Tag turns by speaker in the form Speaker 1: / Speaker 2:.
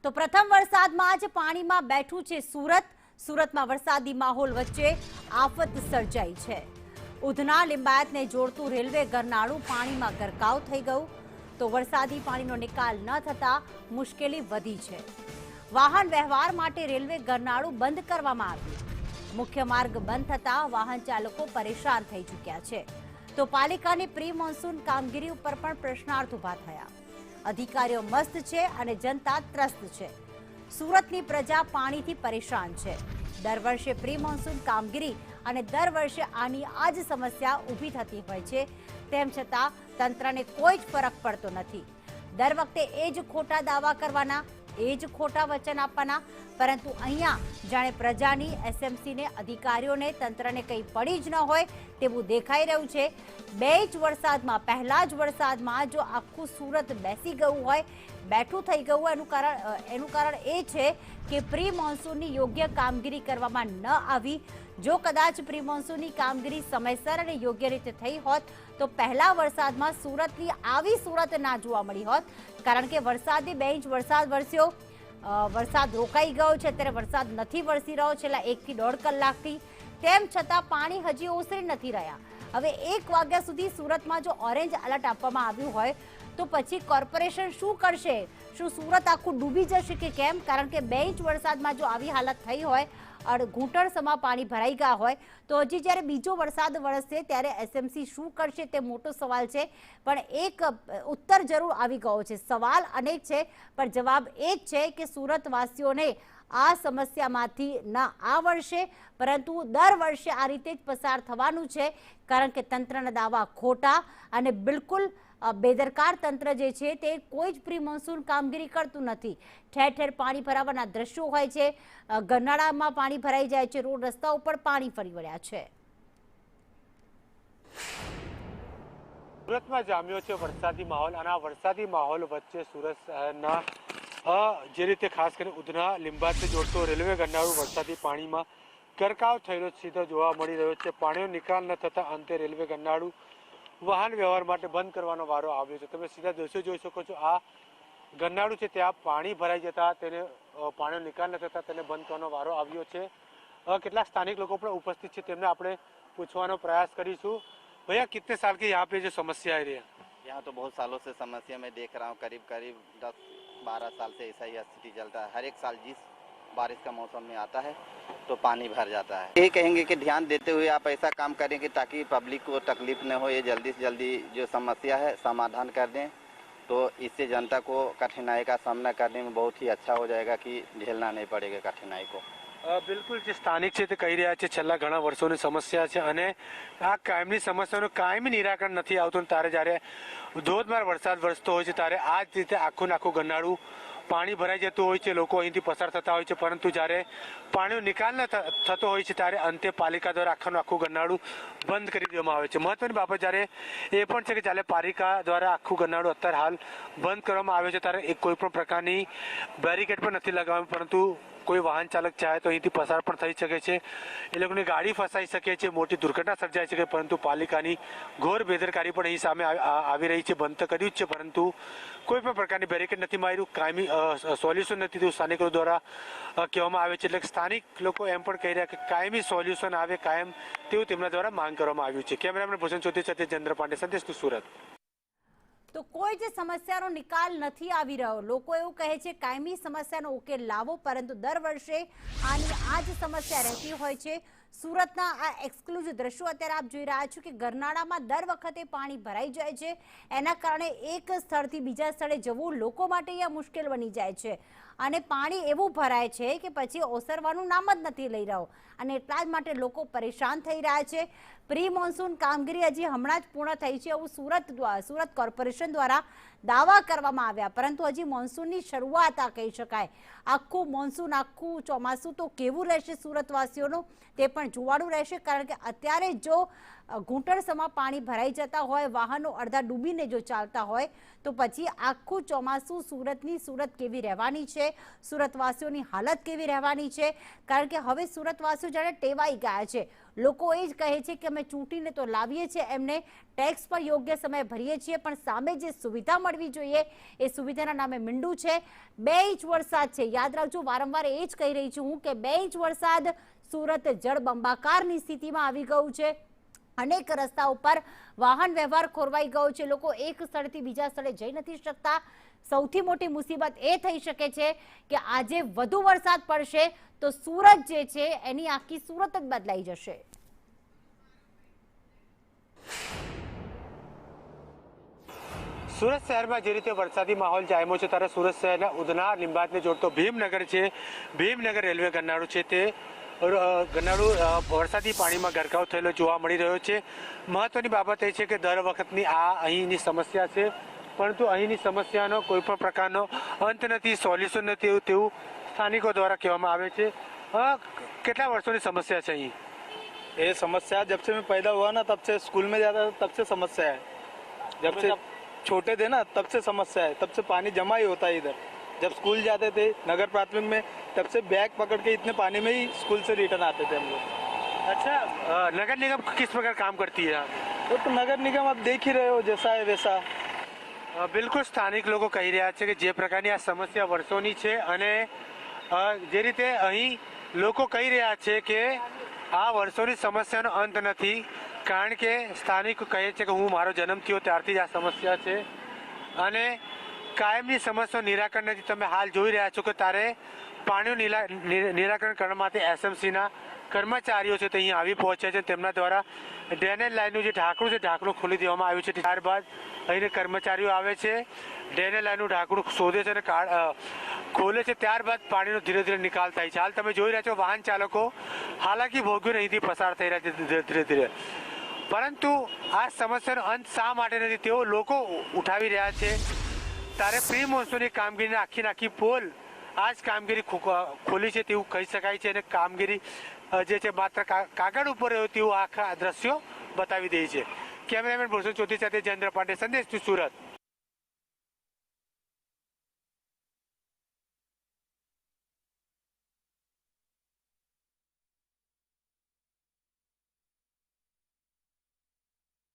Speaker 1: તો પ્રથમ વરસાદમાં જ પાણીમાં બેઠું છે સુરતમાં વરસાદી માહોલ વચ્ચે આફત સર્જાઈ છે। ઉધના લિંબાયતને જોડતું રેલવે ગરનાળું પાણીમાં ગરકાવ થઈ ગયું તો વરસાદી પાણીનો નિકાલ ન થતા મુશ્કેલી વધી છે। વાહન વ્યવહાર માટે રેલવે ગરનાળું બંધ કરવામાં આવ્યું। મુખ્ય માર્ગ બંધ થતા વાહન ચાલકો પરેશાન થઈ ચૂક્યા છે તો પાલિકાની પ્રી મોન્સૂન કામગીરી ઉપર પણ પ્રશ્નાર્થ ઉભા થયા। અધિકારીઓ મસ્ત છે અને જનતા ત્રસ્ત છે। સુરતની પ્રજા પાણીથી પરેશાન છે। દર વર્ષે પ્રી મોન્સૂન કામગીરી અને દર વર્ષે આની આ જ સમસ્યા ઊભી થતી હોય છે, તેમ છતાં તંત્રને કોઈ જ ફરક પડતો નથી। દર વખતે એ જ ખોટા દાવા કરવાના, એ જ ખોટા વચન આપવાના, પરંતુ અહીંયા જાણે પ્રજાની એસએમસીને અધિકારીઓને તંત્રને કંઈ પડી જ ન હોય તેવું દેખાઈ રહ્યું છે। બે જ વરસાદમાં, પહેલા જ વરસાદમાં જો આખું સુરત બેસી ગયું હોય, બેઠું થઈ ગયું હોય, એનું કારણ એ છે કે પ્રી મોન્સૂનની યોગ્ય કામગીરી કરવામાં ન આવી। જો કદાચ પ્રી મોન્સૂનની કામગીરી સમયસર અને યોગ્ય રીતે થઈ હોત તો પહેલા વરસાદમાં સુરતની આવી સુરત ના જોવા મળી હોત, કારણ કે વરસાદે બે ઇંચ વરસાદ વરસ્યો, વરસાદ રોકાઈ ગયો છે, અત્યારે વરસાદ નથી વરસી રહ્યો છેલ્લા 1 થી 1.5 કલાકથી, તેમ છતાં પાણી હજી ઓસરી નથી રહ્યા। હવે 1 વાગ્યા સુધી સુરતમાં જો ઓરેન્જ એલર્ટ આપવામાં આવ્યું હોય તો પછી કોર્પોરેશન શું કરશે? શું સુરત આખું ડૂબી જશે કે કેમ? કારણ કે 2 ઇંચ વરસાદમાં જો આવી હાલત થઈ હોય, ઘૂંટણસમાં પાણી ભરાઈ ગયા હોય, તો હજી જ્યારે બીજો વરસાદ વરસશે ત્યારે એસએમસી શું કરશે તે મોટો સવાલ છે। પણ એક ઉત્તર જરૂર આવી ગયો છે। સવાલ અનેક છે પણ જવાબ એ જ છે કે સુરતવાસીઓને આ સમસ્યામાંથી ન આ વર્ષે પરંતુ દર વર્ષે આ રીતે જ પસાર થવાનું છે, કારણ કે તંત્રના દાવા ખોટા અને બિલકુલ બેદરકાર તંત્ર જે છે તે કોઈ જ પ્રી મોન્સૂન કામગીરી કરતું નથી। ઠેર ઠેર પાણી ભરાવાના દ્રશ્યો હોય છે, ગરનાળામાં પાણી ભરાઈ જાય છે, રોડ રસ્તા ઉપર પાણી ફરી વળ્યા છે।
Speaker 2: સુરતમાં જામ્યો છે વરસાદી માહોલ અને આ વરસાદી માહોલ વચ્ચે સુરત શહેરના જે રીતે ખાસ કરીને ઉધના લિંબાયતને જોડતો રેલવે ગરનાળું વરસાદી પાણીમાં ગરકાવ થયેલો સીધો જોવા મળી રહ્યો છે। પાણીનો નિકાલ ન થતા અંતે રેલવે ગરનાળું વાહન વ્યવહાર માટે બંધ કરવાનો વારો આવ્યો છે। તમે સીધા દ્રશ્યો જોઈ શકો છો। આ ગરનાળું છે ત્યાં પાણી ભરાઈ જતા તેને પાણીનો નિકાલ ન થતા તેને બંધ કરવાનો વારો આવ્યો છે। કેટલાક સ્થાનિક લોકો પણ ઉપસ્થિત છે, તેમને આપણે પૂછવાનો પ્રયાસ કરીશું। भैया कितने साल की यहाँ पे जो समस्या आ रही है?
Speaker 3: यहाँ तो बहुत सालों से समस्या मैं देख रहा हूँ, करीब 10-12 साल से ऐसा ही स्थिति चलता है। हर एक साल जिस बारिश का मौसम में आता है तो पानी भर जाता है। ये कहेंगे कि ध्यान देते हुए आप ऐसा काम करें कि ताकि पब्लिक को तकलीफ न हो, ये जल्दी से जल्दी जो समस्या है समाधान कर दें, तो इससे जनता को कठिनाई का सामना करने में बहुत ही अच्छा हो जाएगा कि झेलना नहीं पड़ेगा कठिनाई को।
Speaker 2: બિલકુલ જે સ્થાનિક છે તે કહી રહ્યા છે છેલ્લા ઘણા વર્ષોની સમસ્યા છે અને આ કાયમની સમસ્યાનું કાયમી નિરાકરણ નથી આવતું। ત્યારે જ્યારે ધોધમાર વરસાદ વરસતો હોય છે ત્યારે આ જ રીતે આખું આખું ગરનાળું પાણી ભરાઈ જતું હોય છે, લોકો અહીંથી પસાર થતા હોય છે, પરંતુ જ્યારે પાણીનો નિકાલ ન થતો હોય છે ત્યારે અંતે પાલિકા દ્વારા આખું ગરનાળું બંધ કરી દેવામાં આવે છે। મહત્વની બાબત જ્યારે એ પણ છે કે જ્યારે પાલિકા દ્વારા આખું ગરનાળું અત્યારે હાલ બંધ કરવામાં આવે છે ત્યારે કોઈ પણ પ્રકારની બેરિકેડ પણ નથી લગાવવામાં, પરંતુ કોઈ વાહન ચાલક ચાહે તો અહીંથી પસાર પણ થઈ શકે છે, એ લોકોની ગાડી ફસાઈ શકે છે, મોટી દુર્ઘટના સર્જાઈ શકે, પરંતુ પાલિકાની ઘોર બેદરકારી પણ અહીં સામે આવી રહી છે। બંધ તો કર્યું જ છે પરંતુ કોઈ પણ પ્રકારની બેરિકેડ નથી માર્યું, કાયમી સોલ્યુશન નથી તેવું સ્થાનિકો દ્વારા કહેવામાં આવે છે। એટલે સ્થાનિક લોકો એમ પણ કહી રહ્યા કે કાયમી સોલ્યુશન આવે કાયમ તેવું તેમના દ્વારા માંગ કરવામાં આવ્યું છે। કેમેરામેન ભૂષણ ચોધરી સાથે ચંદ્ર પાંડે, સંદેશ ન્યૂઝ, સુરત।
Speaker 1: તો કોઈ જ સમસ્યાનો નિકાલ નથી આવી રહ્યો। લોકો એવું કહે છે કાયમી સમસ્યાનો ઉકેલ લાવો, પરંતુ દર વર્ષે આની આ જ સમસ્યા રહેતી હોય છે। સુરતના આ એક્સક્લુઝિવ દ્રશ્યો અત્યારે આપ જોઈ રહ્યા છો કે ગરનાળામાં દર વખતે પાણી ભરાઈ જાય છે, એના કારણે એક સ્થળથી બીજા સ્થળે જવું લોકો માટે અહીંયા મુશ્કેલ બની જાય છે અને પાણી એવું ભરાય છે કે પછી ઓસરવાનું નામ જ નથી લઈ રહ્યો અને એટલા જ માટે લોકો પરેશાન થઈ રહ્યા છે। પ્રી મોન્સૂન કામગીરી હજી હમણાં જ પૂર્ણ થઈ છે એવું સુરત કોર્પોરેશન દ્વારા દાવા કરવામાં આવ્યા, પરંતુ હજી મોન્સૂનની શરૂઆત આ કહી શકાય। આખું મોન્સૂન, આખું ચોમાસું તો કેવું રહેશે સુરતવાસીઓનું તે પણ જોવાનું રહેશે, કારણ કે અત્યારે જો ઘૂંટણસમાં પાણી ભરાઈ જતા હોય, વાહનો અડધા ડૂબીને જો ચાલતા હોય તો પછી આખું ચોમાસું સુરત કેવી રહેવાની છે, સુરતવાસીઓની હાલત કેવી રહેવાની છે, કારણ કે હવે સુરતવાસીઓ જાણે ટેવાઈ ગયા છે। લોકો એ જ કહે છે કે અમે ચૂંટીને તો લાવીએ છીએ એમને, ટેક્સ પર યોગ્ય સમય ભરીએ છીએ, પણ સામે જે સુવિધા મળવી જોઈએ એ સુવિધાના નામે મીંડું છે. 2 ઇંચ વરસાદ છે, યાદ રાખજો, વારંવાર એ જ કહી રહી છું હું કે 2 ઇંચ વરસાદ સુરત જળબંબાકારની સ્થિતિમાં આવી ગયું છે. અનેક રસ્તાઓ પર વાહન વ્યવહાર ખોરવાઈ ગયો છે, લોકો એક સ્થળેથી બીજા સ્થળે જઈ નથી શકતા. સૌથી મોટી મુસીબત એ થઈ શકે છે કે આજે વધુ વરસાદ પડશે તો સુરત જે છે એની આખી સુરત જ બદલાઈ જશે.
Speaker 2: સુરત શહેરમાં જે રીતે વરસાદી માહોલ જામ્યો છે ત્યારે સુરત શહેરના ઉધના લિંબાયતને જોડતો ભીમનગર છે, ભીમનગર રેલવે ગરનાળું છે તે ગરનાળું વરસાદી પાણીમાં ગરકાવ થયેલો જોવા મળી રહ્યો છે. મહત્વની બાબત એ છે કે દર વખતની અહીંની સમસ્યા છે, પરંતુ અહીંની સમસ્યાનો કોઈ પણ પ્રકારનો અંત નથી, સોલ્યુશન નથી તેવું સ્થાનિકો દ્વારા કહેવામાં આવે છે. કેટલા વર્ષોની સમસ્યા છે અહીં?
Speaker 4: ये समस्या जब से मैं पैदा हुआ ना तब से स्कूल में जाता था तब से समस्या है, जब से छोटे थे ना तब से समस्या है, तब से पानी जमा ही होता है इधर. जब स्कूल जाते थे नगर प्राथमिक में तब से बैग पकड़ के इतने पानी में ही स्कूल से रिटर्न आते थे हम लोग.
Speaker 2: अच्छा, नगर निगम किस प्रकार काम करती है?
Speaker 4: तो नगर निगम आप देख ही रहे हो जैसा है वैसा.
Speaker 2: બિલકુલ સ્થાનિક લોકો કહી રહ્યા છે કે જે પ્રકારની આ સમસ્યા વર્ષોની છે અને જે રીતે અહીં લોકો કહી રહ્યા છે કે આ વર્ષોની સમસ્યાનો અંત નથી, કારણ કે સ્થાનિકો કહે છે કે હું મારો જન્મ થયો ત્યારથી જ આ સમસ્યા છે અને કાયમની સમસ્યાનું નિરાકરણ નથી. તમે હાલ જોઈ રહ્યા છો કે તારે પાણીનું નિરાકરણ કરવા માટે એસએમસીના કર્મચારીઓ છે તે અહીં આવી પહોંચ્યા છે. તેમના દ્વારા ડ્રેનેજ લાઇનનું જે ઢાંકણું છે ઢાંકણું ખોલી દેવામાં આવ્યું છે. ત્યારબાદ અહીં કર્મચારીઓ આવે છે, ડ્રેનેજ લાઇનનું ઢાંકણું શોધે છે અને ખોલે છે. ત્યારબાદ પાણીનો ધીરે ધીરે નિકાલ થાય છે. હાલ તમે જોઈ રહ્યા છો વાહન ચાલકો હાલાકી ભોગવીને અહીંથી પસાર થઈ રહ્યા છે ધીરે ધીરે, પરંતુ આ સમસ્યાનો અંત શા માટે નથી તેઓ લોકો ઉઠાવી રહ્યા છે. ત્યારે પ્રી મોન્સૂનની કામગીરીને આખી પોલ આ જ કામગીરી ખોલી છે તેવું કહી શકાય છે અને કામગીરી જે છે માત્ર કાગળ ઉપર હોય તેવું આખા દ્રશ્યો બતાવી દે છે. કેમેરામેન ભૂષણ ચૌધરી સાથે જયેન્દ્ર પાંડે, સંદેશ ટુ સુરત.